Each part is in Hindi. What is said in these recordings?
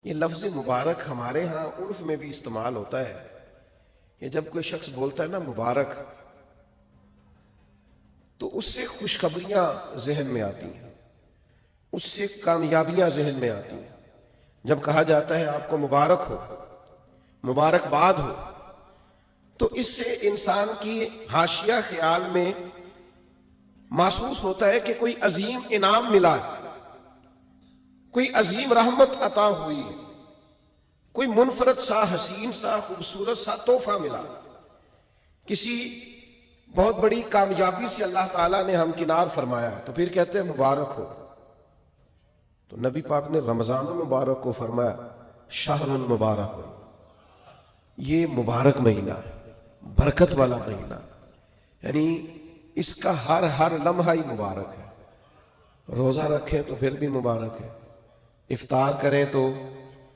ये लफ्ज़ मुबारक हमारे यहाँ उर्फ में भी इस्तेमाल होता है। ये जब कोई शख्स बोलता है ना मुबारक, तो उससे खुशखबरियां जहन में आती हैं, उससे कामयाबियां जहन में आती हैं। जब कहा जाता है आपको मुबारक हो, मुबारकबाद हो, तो इससे इंसान की हाशिया ख्याल में महसूस होता है कि कोई अजीम इनाम मिला है, कोई अजीम रहमत अता हुई है, कोई मुनफरद सा हसीन सा खूबसूरत सा तोहफा मिला, किसी बहुत बड़ी कामयाबी से अल्लाह ताला ने हमकिनार फरमाया, तो फिर कहते हैं मुबारक हो। तो नबी पाक ने रमजान मुबारक को फरमाया शाहरुल मुबारक हो, ये मुबारक महीना है, बरकत वाला महीना, यानी इसका हर हर लम्हा ही मुबारक है। रोजा रखें तो फिर भी मुबारक है, इफ्तार करें तो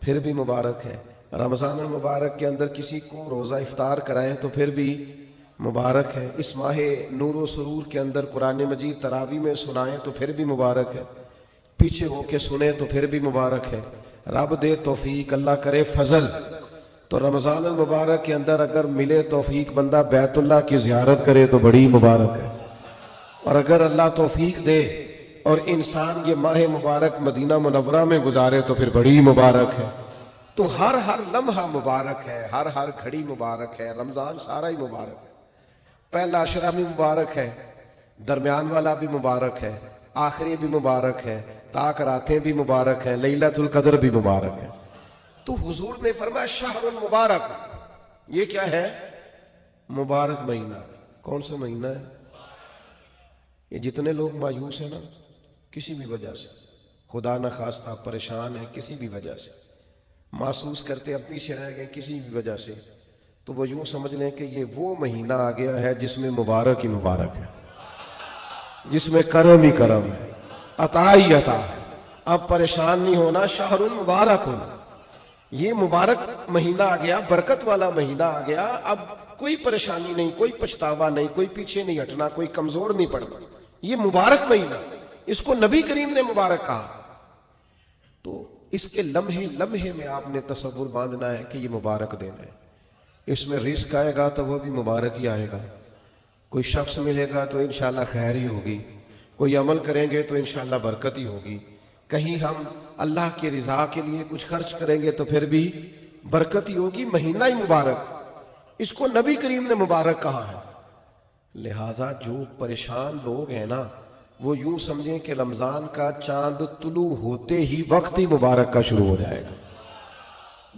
फिर भी मुबारक है, रमजान मुबारक के अंदर किसी को रोजा इफ्तार कराएं तो फिर भी मुबारक है, इस माह नूर व सुरूर के अंदर कुरान मजीद तरावी में सुनाएं तो फिर भी मुबारक है, पीछे होके सुने तो फिर भी मुबारक है। रब दे तौफीक, अल्लाह करे फजल, तो रमजान मुबारक के अंदर अगर मिले तौफीक बंदा बैतुल्लाह की ज़ियारत करे तो बड़ी मुबारक है। और अगर अल्लाह तौफीक दे और इंसान ये माह मुबारक मदीना मुनव्वरा में गुजारे तो फिर बड़ी मुबारक है। तो हर हर लम्हा मुबारक है, हर हर घड़ी मुबारक है, रमजान सारा ही मुबारक है। पहला अशरा भी मुबारक है, दरमियान वाला भी मुबारक है, आखिरी भी मुबारक है, ताक रातें भी मुबारक है, लैलतुल कद्र भी मुबारक है। तो हुजूर ने फरमाया शहरुल मुबारक, ये क्या है? मुबारक महीना। कौन सा महीना है ये? जितने लोग मायूस हैं ना किसी भी वजह से, खुदा न खास्ता परेशान है किसी भी वजह से, महसूस करते अब पीछे रह गए किसी भी वजह से, तो वो यूं समझ लें कि ये वो महीना आ गया है जिसमें मुबारक ही मुबारक है, जिसमें करम ही करम है, अता ही अता है। अब परेशान नहीं होना, शहरुल मुबारक होना। ये मुबारक महीना आ गया, बरकत वाला महीना आ गया। अब कोई परेशानी नहीं, कोई पछतावा नहीं, कोई पीछे नहीं हटना, कोई कमजोर नहीं पड़ना। ये मुबारक महीना, इसको नबी करीम ने मुबारक कहा। तो इसके लम्हे लम्हे में आपने तसव्वुर बांधना है कि ये मुबारक दिन है, इसमें रिस्क आएगा तो वो भी मुबारक ही आएगा, कोई शख्स मिलेगा तो इंशाल्लाह खैर ही होगी, कोई अमल करेंगे तो इंशाल्लाह बरकत ही होगी, कहीं हम अल्लाह की रिजा के लिए कुछ खर्च करेंगे तो फिर भी बरकत ही होगी। महीना ही मुबारक, इसको नबी करीम ने मुबारक कहा है। लिहाजा जो परेशान लोग हैं ना, वो यूं समझें कि रमजान का चांद तुलू होते ही वक्त ही मुबारक का शुरू हो जाएगा।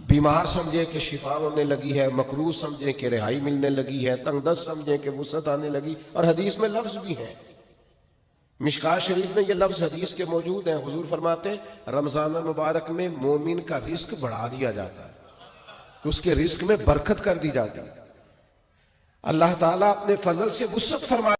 बीमार समझे कि शिफा होने लगी है, मकरूज समझे कि रिहाई मिलने लगी है, तंगदस्त समझे कि वुसअत आने लगी। और हदीस में लफ्ज भी है, मिशकात शरीफ में ये लफ्ज हदीस के मौजूद हैं। हुजूर फरमाते हैं रमजान मुबारक में मोमिन का रिस्क बढ़ा दिया जाता है, उसके रिस्क में बरकत कर दी जाती है। अल्लाह ताला अपने फजल से वुसअत फरमा